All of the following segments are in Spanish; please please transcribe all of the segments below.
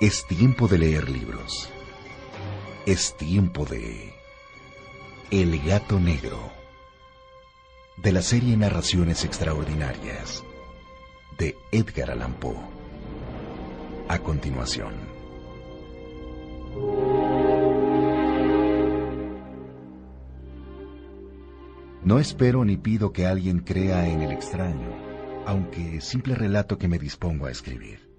Es tiempo de leer libros. Es tiempo de El Gato Negro, de la serie Narraciones Extraordinarias, de Edgar Allan Poe. A continuación. No espero ni pido que alguien crea en el extraño, aunque simple relato que me dispongo a escribir.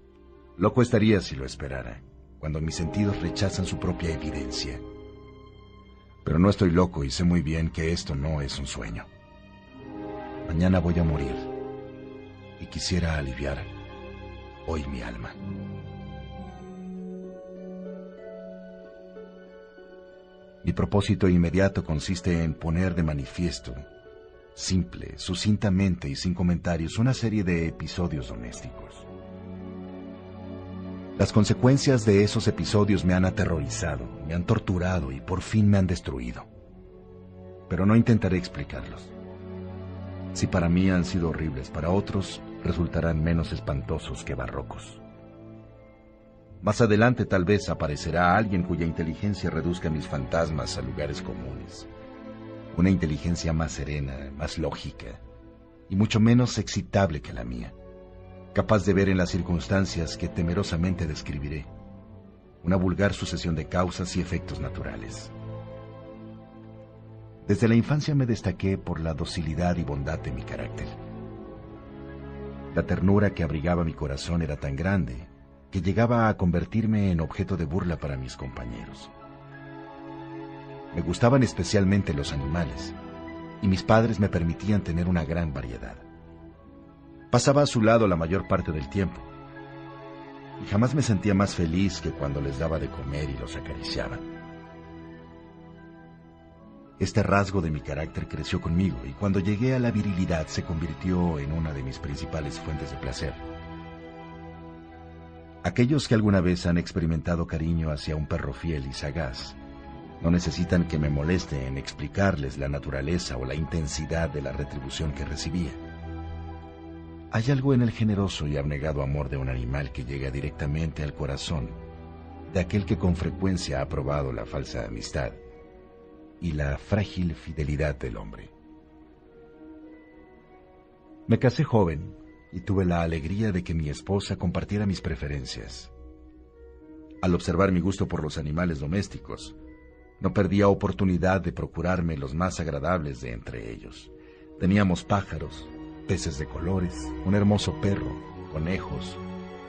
Loco estaría si lo esperara, cuando mis sentidos rechazan su propia evidencia. Pero no estoy loco y sé muy bien que esto no es un sueño. Mañana voy a morir y quisiera aliviar hoy mi alma. Mi propósito inmediato consiste en poner de manifiesto, simple, sucintamente y sin comentarios, una serie de episodios domésticos. Las consecuencias de esos episodios me han aterrorizado, me han torturado y por fin me han destruido. Pero no intentaré explicarlos. Si para mí han sido horribles, para otros resultarán menos espantosos que barrocos. Más adelante tal vez aparecerá alguien cuya inteligencia reduzca mis fantasmas a lugares comunes. Una inteligencia más serena, más lógica y mucho menos excitable que la mía. Capaz de ver en las circunstancias que temerosamente describiré una vulgar sucesión de causas y efectos naturales. Desde la infancia me destaqué por la docilidad y bondad de mi carácter. La ternura que abrigaba mi corazón era tan grande que llegaba a convertirme en objeto de burla para mis compañeros. Me gustaban especialmente los animales, y mis padres me permitían tener una gran variedad. Pasaba a su lado la mayor parte del tiempo, y jamás me sentía más feliz que cuando les daba de comer y los acariciaba. Este rasgo de mi carácter creció conmigo, y cuando llegué a la virilidad se convirtió en una de mis principales fuentes de placer. Aquellos que alguna vez han experimentado cariño hacia un perro fiel y sagaz, no necesitan que me moleste en explicarles la naturaleza o la intensidad de la retribución que recibía. Hay algo en el generoso y abnegado amor de un animal que llega directamente al corazón de aquel que con frecuencia ha probado la falsa amistad y la frágil fidelidad del hombre. Me casé joven y tuve la alegría de que mi esposa compartiera mis preferencias. Al observar mi gusto por los animales domésticos, no perdía oportunidad de procurarme los más agradables de entre ellos. Teníamos pájaros, peces de colores, un hermoso perro, conejos,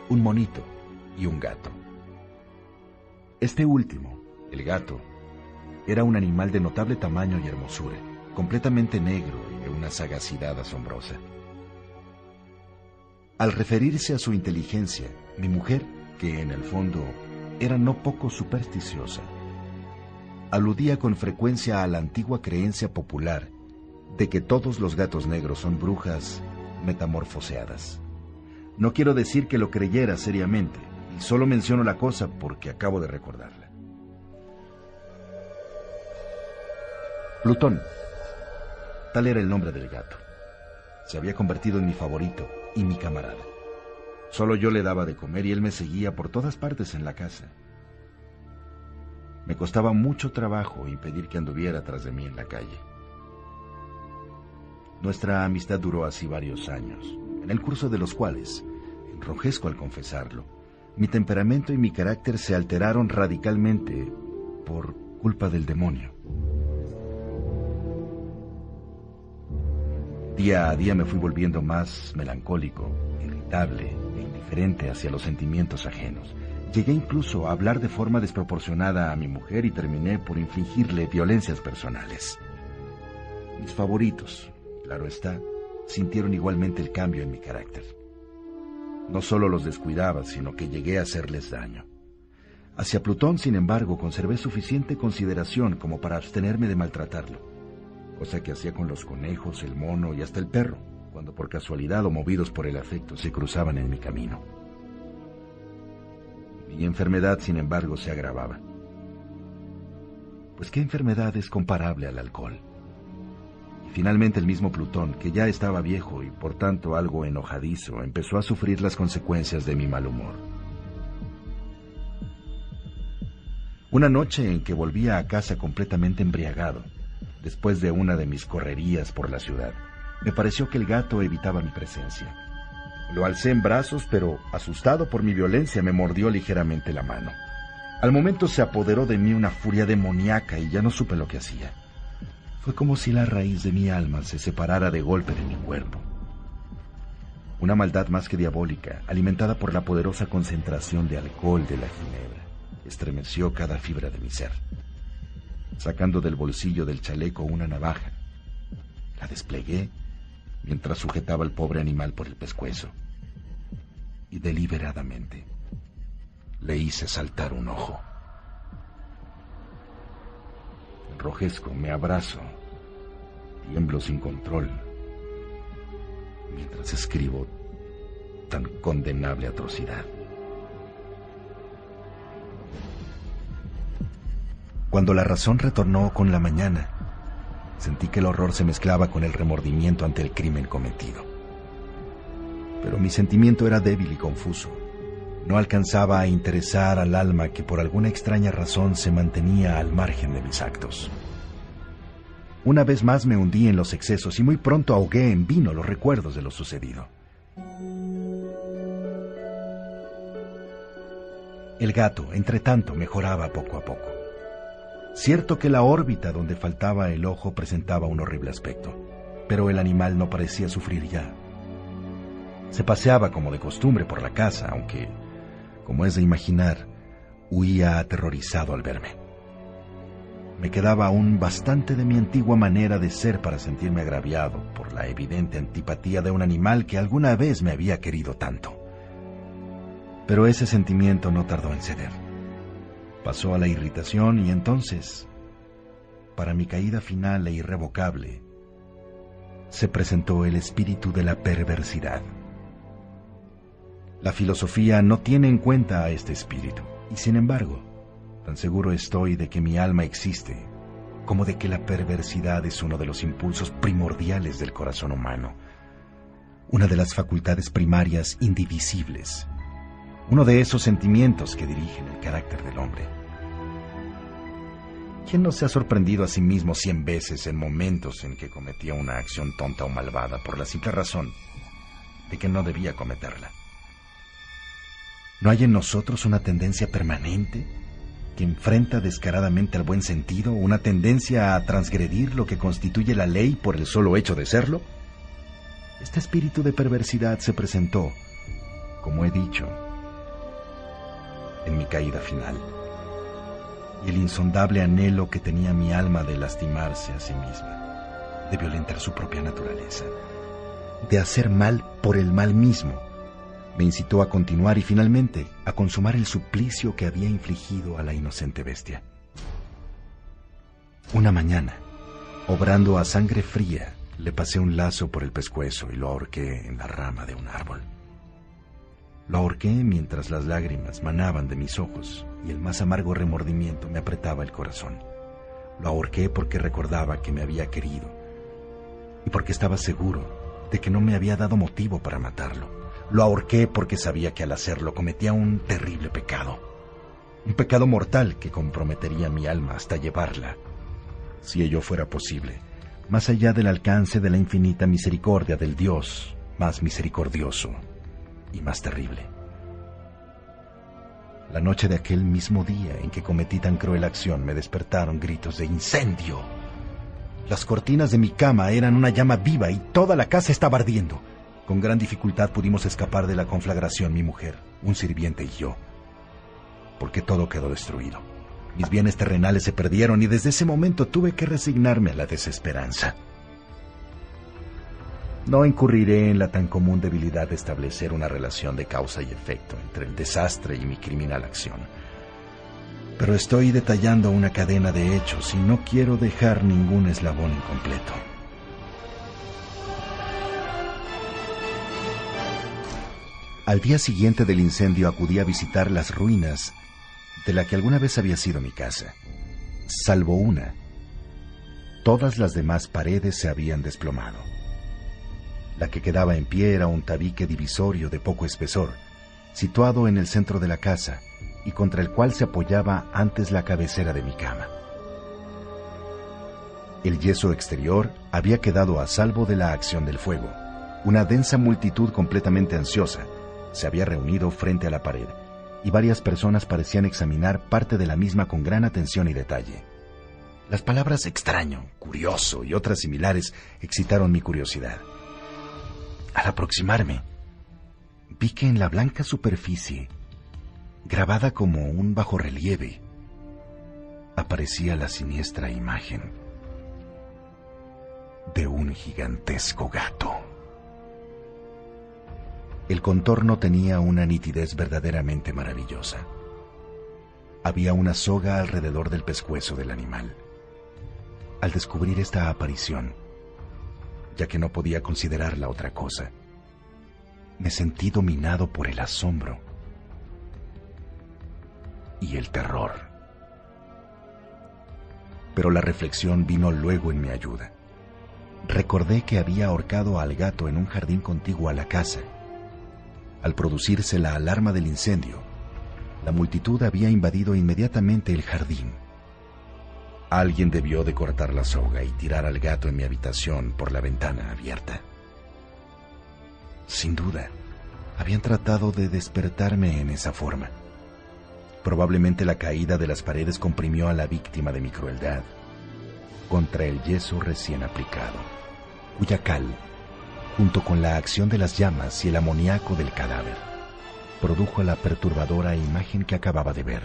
un monito y un gato. Este último, el gato, era un animal de notable tamaño y hermosura, completamente negro y de una sagacidad asombrosa. Al referirse a su inteligencia, mi mujer, que en el fondo era no poco supersticiosa, aludía con frecuencia a la antigua creencia popular de que todos los gatos negros son brujas metamorfoseadas. No quiero decir que lo creyera seriamente, y solo menciono la cosa porque acabo de recordarla. Plutón, tal era el nombre del gato, se había convertido en mi favorito y mi camarada. Solo yo le daba de comer y él me seguía por todas partes en la casa. Me costaba mucho trabajo impedir que anduviera tras de mí en la calle. Nuestra amistad duró así varios años, en el curso de los cuales, enrojezco al confesarlo, mi temperamento y mi carácter se alteraron radicalmente por culpa del demonio. Día a día me fui volviendo más melancólico, irritable e indiferente hacia los sentimientos ajenos. Llegué incluso a hablar de forma desproporcionada a mi mujer y terminé por infligirle violencias personales. Mis favoritos, claro está, sintieron igualmente el cambio en mi carácter. No solo los descuidaba, sino que llegué a hacerles daño. Hacia Plutón, sin embargo, conservé suficiente consideración como para abstenerme de maltratarlo, cosa que hacía con los conejos, el mono y hasta el perro, cuando por casualidad o movidos por el afecto se cruzaban en mi camino. Mi enfermedad, sin embargo, se agravaba. Pues ¿qué enfermedad es comparable al alcohol? Y finalmente el mismo Plutón, que ya estaba viejo y por tanto algo enojadizo, empezó a sufrir las consecuencias de mi mal humor. Una noche en que volvía a casa completamente embriagado, después de una de mis correrías por la ciudad, me pareció que el gato evitaba mi presencia. Lo alcé en brazos, pero, asustado por mi violencia, me mordió ligeramente la mano. Al momento se apoderó de mí una furia demoníaca y ya no supe lo que hacía. Fue como si la raíz de mi alma se separara de golpe de mi cuerpo. Una maldad más que diabólica, alimentada por la poderosa concentración de alcohol de la ginebra, estremeció cada fibra de mi ser. Sacando del bolsillo del chaleco una navaja, la desplegué mientras sujetaba al pobre animal por el pescuezo, y deliberadamente le hice saltar un ojo. Enrojezco, me abrazo, tiemblo sin control, mientras escribo tan condenable atrocidad. Cuando la razón retornó con la mañana, sentí que el horror se mezclaba con el remordimiento ante el crimen cometido. Pero mi sentimiento era débil y confuso. No alcanzaba a interesar al alma que por alguna extraña razón se mantenía al margen de mis actos. Una vez más me hundí en los excesos y muy pronto ahogué en vino los recuerdos de lo sucedido. El gato, entre tanto, mejoraba poco a poco. Cierto que la órbita donde faltaba el ojo presentaba un horrible aspecto, pero el animal no parecía sufrir ya. Se paseaba como de costumbre por la casa, aunque, como es de imaginar, huía aterrorizado al verme. Me quedaba aún bastante de mi antigua manera de ser para sentirme agraviado por la evidente antipatía de un animal que alguna vez me había querido tanto. Pero ese sentimiento no tardó en ceder. Pasó a la irritación y entonces, para mi caída final e irrevocable, se presentó el espíritu de la perversidad. La filosofía no tiene en cuenta a este espíritu, y sin embargo, tan seguro estoy de que mi alma existe, como de que la perversidad es uno de los impulsos primordiales del corazón humano, una de las facultades primarias indivisibles, uno de esos sentimientos que dirigen el carácter del hombre. ¿Quién no se ha sorprendido a sí mismo 100 veces en momentos en que cometía una acción tonta o malvada por la simple razón de que no debía cometerla? ¿No hay en nosotros una tendencia permanente que enfrenta descaradamente al buen sentido, una tendencia a transgredir lo que constituye la ley por el solo hecho de serlo? Este espíritu de perversidad se presentó, como he dicho, en mi caída final, y el insondable anhelo que tenía mi alma de lastimarse a sí misma, de violentar su propia naturaleza, de hacer mal por el mal mismo, me incitó a continuar y finalmente a consumar el suplicio que había infligido a la inocente bestia. Una mañana, obrando a sangre fría, le pasé un lazo por el pescuezo y lo ahorqué en la rama de un árbol. Lo ahorqué mientras las lágrimas manaban de mis ojos y el más amargo remordimiento me apretaba el corazón. Lo ahorqué porque recordaba que me había querido y porque estaba seguro de que no me había dado motivo para matarlo. Lo ahorqué porque sabía que al hacerlo cometía un terrible pecado, un pecado mortal que comprometería mi alma hasta llevarla, si ello fuera posible, más allá del alcance de la infinita misericordia del Dios más misericordioso y más terrible. La noche de aquel mismo día en que cometí tan cruel acción me despertaron gritos de incendio. Las cortinas de mi cama eran una llama viva y toda la casa estaba ardiendo. Con gran dificultad pudimos escapar de la conflagración mi mujer, un sirviente y yo, porque todo quedó destruido. Mis bienes terrenales se perdieron y desde ese momento tuve que resignarme a la desesperanza. No incurriré en la tan común debilidad de establecer una relación de causa y efecto entre el desastre y mi criminal acción. Pero estoy detallando una cadena de hechos y no quiero dejar ningún eslabón incompleto. Al día siguiente del incendio acudí a visitar las ruinas de la que alguna vez había sido mi casa. Salvo una, todas las demás paredes se habían desplomado. La que quedaba en pie era un tabique divisorio de poco espesor, situado en el centro de la casa, y contra el cual se apoyaba antes la cabecera de mi cama. El yeso exterior había quedado a salvo de la acción del fuego. Una densa multitud completamente ansiosa se había reunido frente a la pared, y varias personas parecían examinar parte de la misma con gran atención y detalle. Las palabras extraño, curioso y otras similares excitaron mi curiosidad. Al aproximarme, vi que en la blanca superficie, grabada como un bajorrelieve, aparecía la siniestra imagen de un gigantesco gato. El contorno tenía una nitidez verdaderamente maravillosa. Había una soga alrededor del pescuezo del animal. Al descubrir esta aparición, ya que no podía considerarla otra cosa, me sentí dominado por el asombro y el terror. Pero la reflexión vino luego en mi ayuda. Recordé que había ahorcado al gato en un jardín contiguo a la casa. Al producirse la alarma del incendio, la multitud había invadido inmediatamente el jardín. Alguien debió de cortar la soga y tirar al gato en mi habitación por la ventana abierta. Sin duda, habían tratado de despertarme en esa forma. Probablemente la caída de las paredes comprimió a la víctima de mi crueldad contra el yeso recién aplicado, cuya cal, junto con la acción de las llamas y el amoníaco del cadáver, produjo la perturbadora imagen que acababa de ver.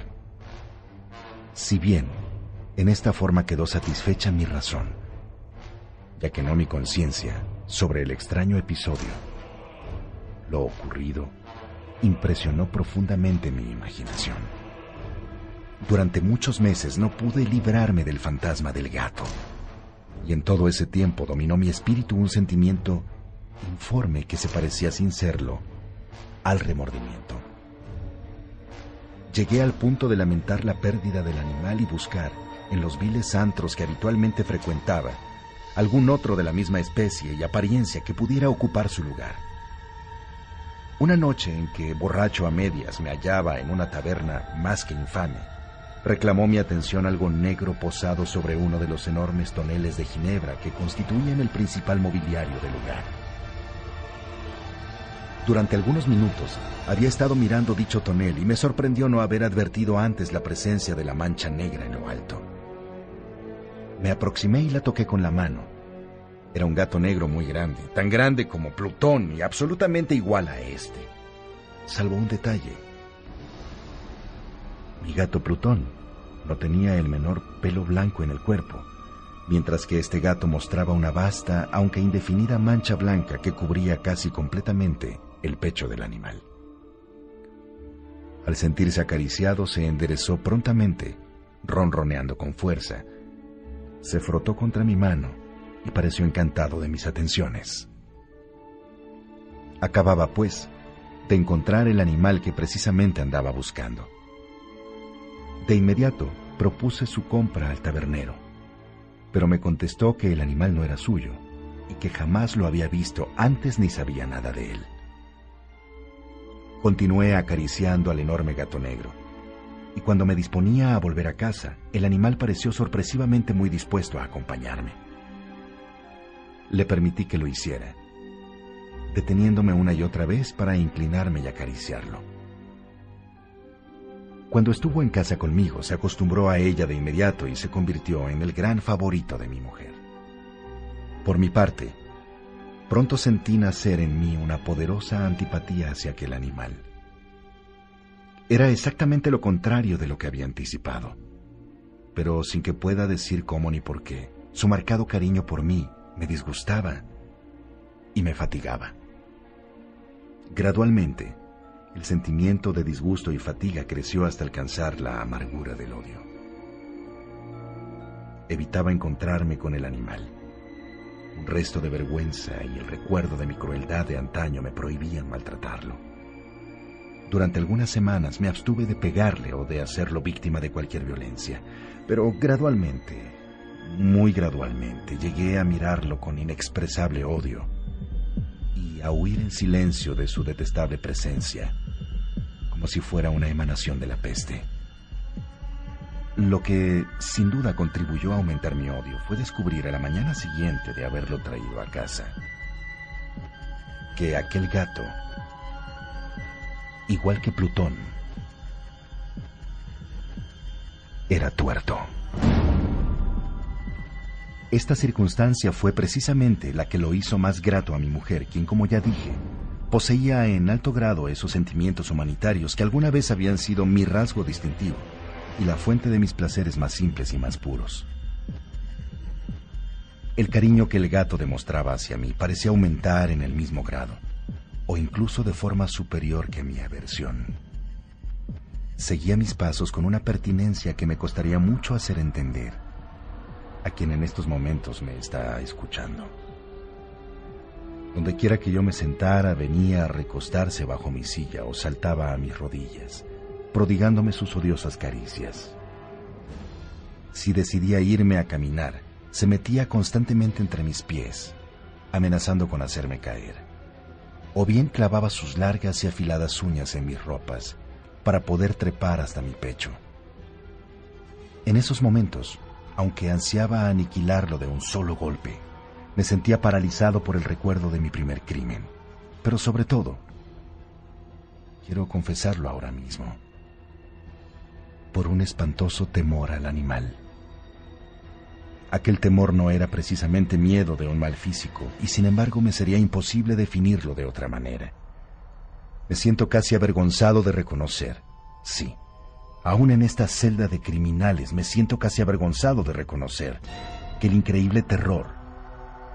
Si bien en esta forma quedó satisfecha mi razón, ya que no mi conciencia, sobre el extraño episodio, lo ocurrido impresionó profundamente mi imaginación. Durante muchos meses no pude librarme del fantasma del gato, y en todo ese tiempo dominó mi espíritu un sentimiento informe que se parecía, sin serlo, al remordimiento. Llegué al punto de lamentar la pérdida del animal y buscar, en los viles antros que habitualmente frecuentaba, algún otro de la misma especie y apariencia que pudiera ocupar su lugar. Una noche en que, borracho a medias, me hallaba en una taberna más que infame, reclamó mi atención algo negro posado sobre uno de los enormes toneles de ginebra que constituían el principal mobiliario del lugar. Durante algunos minutos había estado mirando dicho tonel y me sorprendió no haber advertido antes la presencia de la mancha negra en lo alto. Me aproximé y la toqué con la mano. Era un gato negro muy grande, tan grande como Plutón y absolutamente igual a este, salvo un detalle. Mi gato Plutón no tenía el menor pelo blanco en el cuerpo, mientras que este gato mostraba una vasta, aunque indefinida mancha blanca que cubría casi completamente el pecho del animal. Al sentirse acariciado, se enderezó prontamente, ronroneando con fuerza. Se frotó contra mi mano y pareció encantado de mis atenciones. Acababa, pues, de encontrar el animal que precisamente andaba buscando. De inmediato propuse su compra al tabernero, pero me contestó que el animal no era suyo y que jamás lo había visto antes ni sabía nada de él. Continué acariciando al enorme gato negro, y cuando me disponía a volver a casa, el animal pareció sorpresivamente muy dispuesto a acompañarme. Le permití que lo hiciera, deteniéndome una y otra vez para inclinarme y acariciarlo. Cuando estuvo en casa conmigo, se acostumbró a ella de inmediato y se convirtió en el gran favorito de mi mujer. Por mi parte, pronto sentí nacer en mí una poderosa antipatía hacia aquel animal. Era exactamente lo contrario de lo que había anticipado, pero sin que pueda decir cómo ni por qué, su marcado cariño por mí me disgustaba y me fatigaba. Gradualmente, el sentimiento de disgusto y fatiga creció hasta alcanzar la amargura del odio. Evitaba encontrarme con el animal. Un resto de vergüenza y el recuerdo de mi crueldad de antaño me prohibían maltratarlo. Durante algunas semanas me abstuve de pegarle o de hacerlo víctima de cualquier violencia, pero gradualmente, muy gradualmente, llegué a mirarlo con inexpresable odio y a huir en silencio de su detestable presencia, como si fuera una emanación de la peste. Lo que sin duda contribuyó a aumentar mi odio fue descubrir a la mañana siguiente de haberlo traído a casa que aquel gato, igual que Plutón, era tuerto. Esta circunstancia fue precisamente la que lo hizo más grato a mi mujer, quien, como ya dije, poseía en alto grado esos sentimientos humanitarios que alguna vez habían sido mi rasgo distintivo y la fuente de mis placeres más simples y más puros. El cariño que el gato demostraba hacia mí parecía aumentar en el mismo grado, o incluso de forma superior que mi aversión. Seguía mis pasos con una pertinencia que me costaría mucho hacer entender a quien en estos momentos me está escuchando. Donde quiera que yo me sentara, venía a recostarse bajo mi silla o saltaba a mis rodillas, prodigándome sus odiosas caricias. Si decidía irme a caminar, se metía constantemente entre mis pies, amenazando con hacerme caer. O bien clavaba sus largas y afiladas uñas en mis ropas para poder trepar hasta mi pecho. En esos momentos, aunque ansiaba aniquilarlo de un solo golpe, me sentía paralizado por el recuerdo de mi primer crimen. Pero sobre todo, quiero confesarlo ahora mismo, por un espantoso temor al animal. Aquel temor no era precisamente miedo de un mal físico, y sin embargo me sería imposible definirlo de otra manera. Me siento casi avergonzado de reconocer, sí, aún en esta celda de criminales me siento casi avergonzado de reconocer que el increíble terror,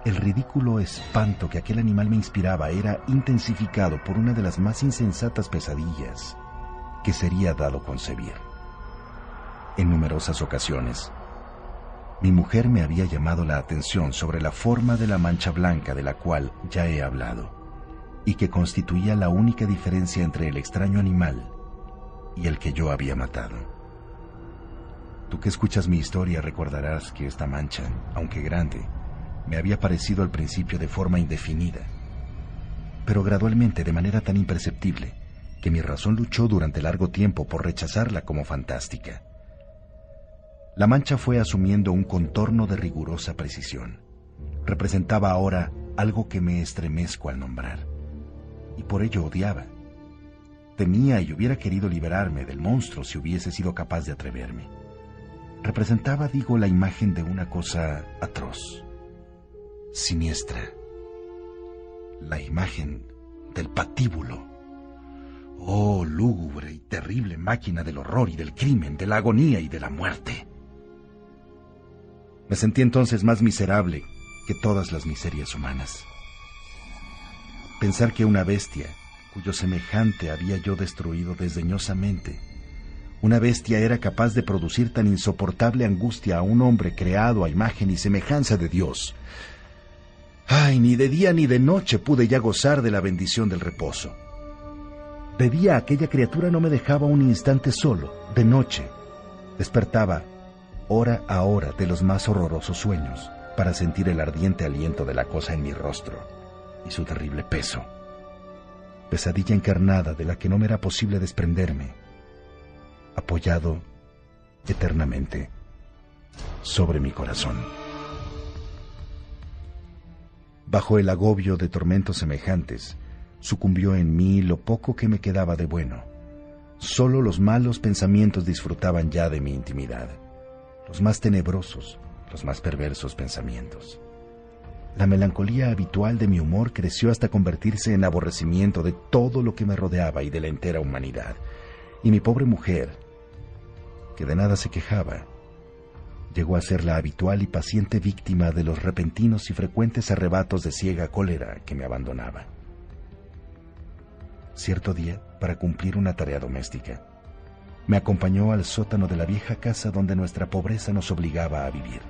el ridículo espanto que aquel animal me inspiraba era intensificado por una de las más insensatas pesadillas que sería dado concebir. En numerosas ocasiones, mi mujer me había llamado la atención sobre la forma de la mancha blanca de la cual ya he hablado, y que constituía la única diferencia entre el extraño animal y el que yo había matado. Tú que escuchas mi historia recordarás que esta mancha, aunque grande, me había parecido al principio de forma indefinida, pero gradualmente de manera tan imperceptible que mi razón luchó durante largo tiempo por rechazarla como fantástica. La mancha fue asumiendo un contorno de rigurosa precisión. Representaba ahora algo que me estremezco al nombrar, y por ello odiaba. Temía y hubiera querido liberarme del monstruo si hubiese sido capaz de atreverme. Representaba, digo, la imagen de una cosa atroz, siniestra. La imagen del patíbulo. Oh, lúgubre y terrible máquina del horror y del crimen, de la agonía y de la muerte. Me sentí entonces más miserable que todas las miserias humanas. Pensar que una bestia, cuyo semejante había yo destruido desdeñosamente, una bestia era capaz de producir tan insoportable angustia a un hombre creado a imagen y semejanza de Dios. Ay, ni de día ni de noche pude ya gozar de la bendición del reposo. De día aquella criatura no me dejaba un instante solo. De noche despertaba hora a hora de los más horrorosos sueños para sentir el ardiente aliento de la cosa en mi rostro y su terrible peso. Pesadilla encarnada de la que no me era posible desprenderme, apoyado eternamente sobre mi corazón. Bajo el agobio de tormentos semejantes, sucumbió en mí lo poco que me quedaba de bueno. Solo los malos pensamientos disfrutaban ya de mi intimidad, los más tenebrosos, los más perversos pensamientos. La melancolía habitual de mi humor creció hasta convertirse en aborrecimiento de todo lo que me rodeaba y de la entera humanidad. Y mi pobre mujer, que de nada se quejaba, llegó a ser la habitual y paciente víctima de los repentinos y frecuentes arrebatos de ciega cólera que me abandonaba. Cierto día, para cumplir una tarea doméstica, me acompañó al sótano de la vieja casa donde nuestra pobreza nos obligaba a vivir.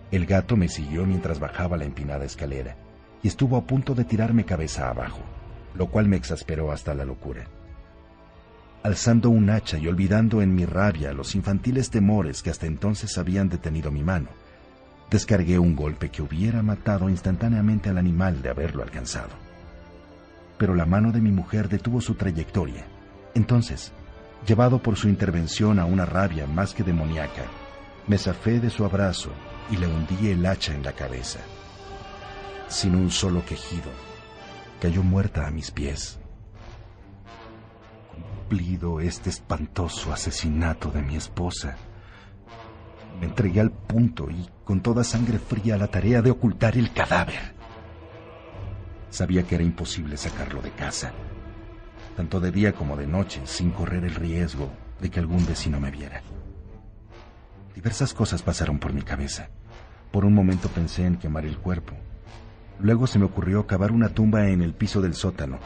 El gato me siguió mientras bajaba la empinada escalera y estuvo a punto de tirarme cabeza abajo, lo cual me exasperó hasta la locura. Alzando un hacha y olvidando en mi rabia los infantiles temores que hasta entonces habían detenido mi mano, descargué un golpe que hubiera matado instantáneamente al animal de haberlo alcanzado. Pero la mano de mi mujer detuvo su trayectoria Entonces, llevado por su intervención a una rabia más que demoníaca, me zafé de su abrazo y le hundí el hacha en la cabeza. Sin un solo quejido, cayó muerta a mis pies. Cumplido este espantoso asesinato de mi esposa, me entregué al punto y con toda sangre fría a la tarea de ocultar el cadáver. Sabía que era imposible sacarlo de casa, tanto de día como de noche, sin correr el riesgo de que algún vecino me viera. Diversas cosas pasaron por mi cabeza. Por un momento pensé en quemar el cuerpo. Luego se me ocurrió cavar una tumba en el piso del sótano.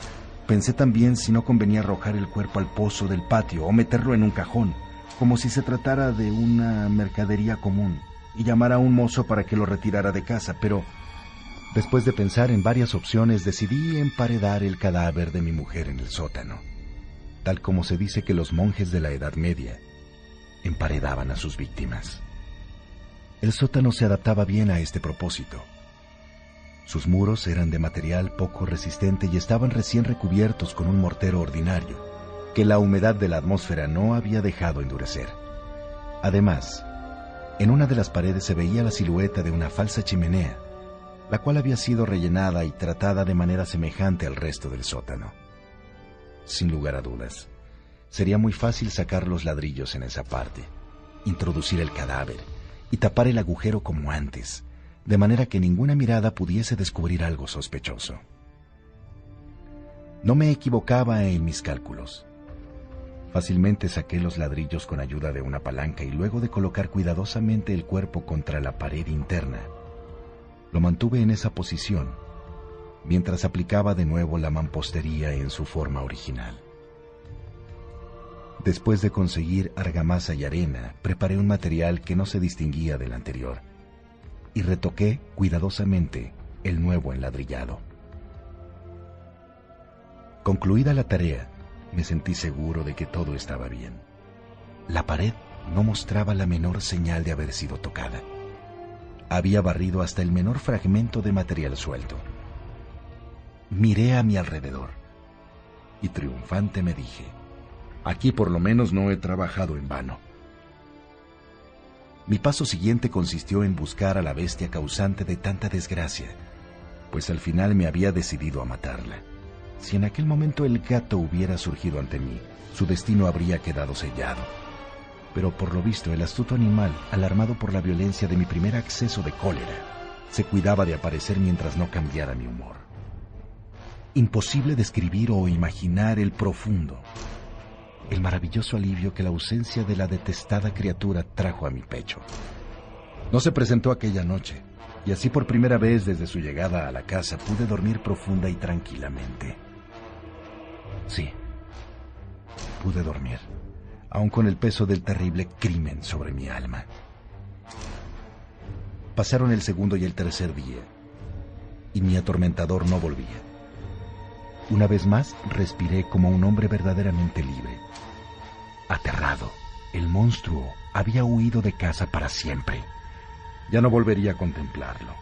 Pensé también si no convenía arrojar el cuerpo al pozo del patio o meterlo en un cajón, como si se tratara de una mercadería común, y llamar a un mozo para que lo retirara de casa, pero después de pensar en varias opciones decidí emparedar el cadáver de mi mujer en el sótano, tal como se dice que los monjes de la Edad Media emparedaban a sus víctimas. El sótano se adaptaba bien a este propósito. Sus muros eran de material poco resistente y estaban recién recubiertos con un mortero ordinario, que la humedad de la atmósfera no había dejado endurecer. Además, en una de las paredes se veía la silueta de una falsa chimenea, la cual había sido rellenada y tratada de manera semejante al resto del sótano. Sin lugar a dudas, sería muy fácil sacar los ladrillos en esa parte, introducir el cadáver y tapar el agujero como antes, de manera que ninguna mirada pudiese descubrir algo sospechoso. No me equivocaba en mis cálculos. Fácilmente saqué los ladrillos con ayuda de una palanca y luego de colocar cuidadosamente el cuerpo contra la pared interna, lo mantuve en esa posición, mientras aplicaba de nuevo la mampostería en su forma original. Después de conseguir argamasa y arena, preparé un material que no se distinguía del anterior y retoqué cuidadosamente el nuevo enladrillado. Concluida la tarea, me sentí seguro de que todo estaba bien. La pared no mostraba la menor señal de haber sido tocada. Había barrido hasta el menor fragmento de material suelto. Miré a mi alrededor y triunfante me dije: aquí por lo menos no he trabajado en vano. Mi paso siguiente consistió en buscar a la bestia causante de tanta desgracia, pues al final me había decidido a matarla. Si en aquel momento el gato hubiera surgido ante mí, su destino habría quedado sellado. Pero por lo visto el astuto animal, alarmado por la violencia de mi primer acceso de cólera, se cuidaba de aparecer mientras no cambiara mi humor. Imposible describir o imaginar el profundo, el maravilloso alivio que la ausencia de la detestada criatura trajo a mi pecho. No se presentó aquella noche, y así por primera vez desde su llegada a la casa pude dormir profunda y tranquilamente. Sí, pude dormir, aun con el peso del terrible crimen sobre mi alma. Pasaron el segundo y el tercer día, y mi atormentador no volvía. Una vez más respiré como un hombre verdaderamente libre. Aterrado, el monstruo había huido de casa para siempre. Ya no volvería a contemplarlo.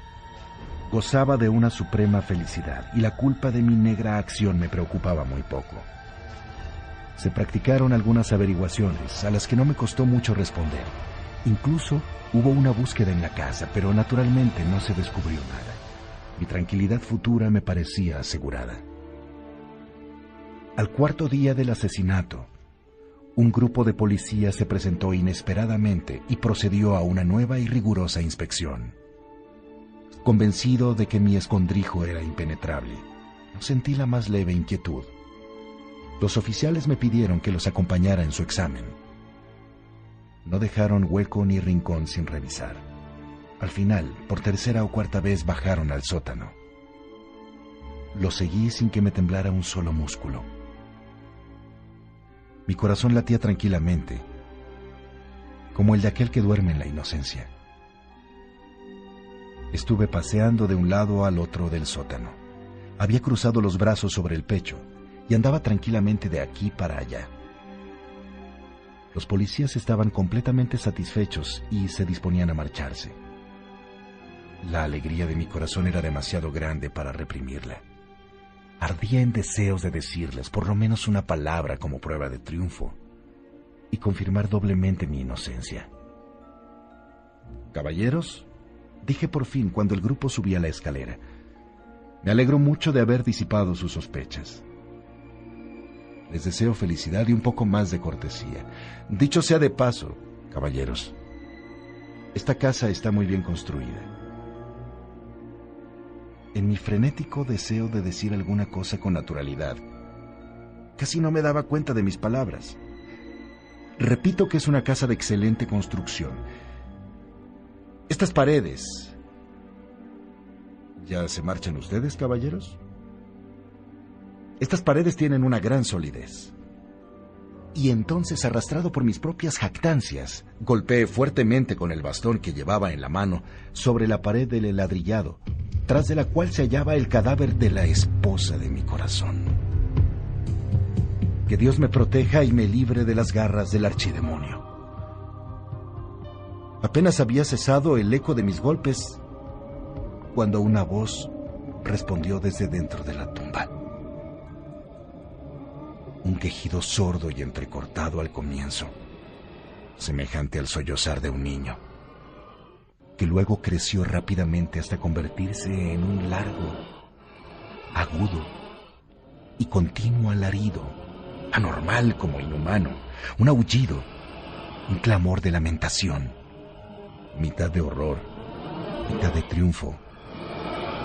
Gozaba de una suprema felicidad y la culpa de mi negra acción me preocupaba muy poco. Se practicaron algunas averiguaciones a las que no me costó mucho responder. Incluso hubo una búsqueda en la casa, pero naturalmente no se descubrió nada. Mi tranquilidad futura me parecía asegurada. Al cuarto día del asesinato, un grupo de policías se presentó inesperadamente y procedió a una nueva y rigurosa inspección. Convencido de que mi escondrijo era impenetrable, no sentí la más leve inquietud. Los oficiales me pidieron que los acompañara en su examen. No dejaron hueco ni rincón sin revisar. Al final, por tercera o cuarta vez bajaron al sótano. Lo seguí sin que me temblara un solo músculo. Mi corazón latía tranquilamente, como el de aquel que duerme en la inocencia. Estuve paseando de un lado al otro del sótano. Había cruzado los brazos sobre el pecho y andaba tranquilamente de aquí para allá. Los policías estaban completamente satisfechos y se disponían a marcharse. La alegría de mi corazón era demasiado grande para reprimirla. Ardía en deseos de decirles por lo menos una palabra como prueba de triunfo y confirmar doblemente mi inocencia. «Caballeros», dije por fin cuando el grupo subía la escalera, «me alegro mucho de haber disipado sus sospechas. Les deseo felicidad y un poco más de cortesía. Dicho sea de paso, caballeros, esta casa está muy bien construida». En mi frenético deseo de decir alguna cosa con naturalidad, casi no me daba cuenta de mis palabras. Repito que es una casa de excelente construcción. Estas paredes... ¿Ya se marchan ustedes, caballeros? Estas paredes tienen una gran solidez. Y entonces, arrastrado por mis propias jactancias, golpeé fuertemente con el bastón que llevaba en la mano sobre la pared del ladrillado, tras de la cual se hallaba el cadáver de la esposa de mi corazón. Que Dios me proteja y me libre de las garras del archidemonio. Apenas había cesado el eco de mis golpes cuando una voz respondió desde dentro de la tumba. Un quejido sordo y entrecortado al comienzo, semejante al sollozar de un niño, que luego creció rápidamente hasta convertirse en un largo, agudo y continuo alarido, anormal como inhumano, un aullido, un clamor de lamentación, mitad de horror, mitad de triunfo.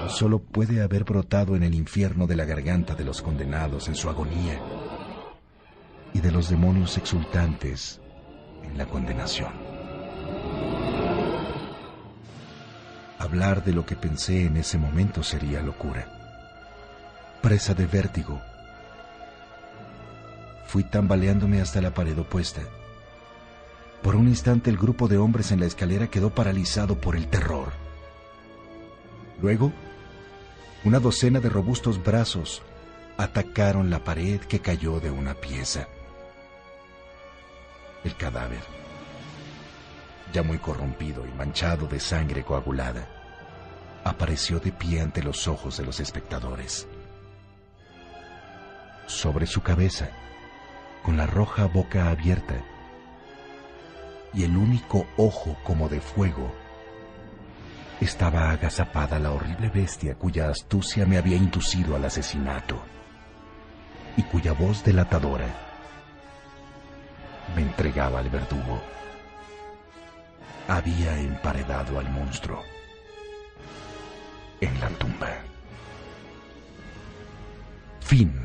Solo puede haber brotado en el infierno de la garganta de los condenados en su agonía y de los demonios exultantes en la condenación. Hablar de lo que pensé en ese momento sería locura. Presa de vértigo, fui tambaleándome hasta la pared opuesta. Por un instante el grupo de hombres en la escalera quedó paralizado por el terror. Luego, una docena de robustos brazos atacaron la pared que cayó de una pieza. El cadáver, ya muy corrompido y manchado de sangre coagulada, apareció de pie ante los ojos de los espectadores. Sobre su cabeza, con la roja boca abierta y el único ojo como de fuego, estaba agazapada la horrible bestia cuya astucia me había inducido al asesinato y cuya voz delatadora me entregaba al verdugo. Había emparedado al monstruo en la tumba. Fin.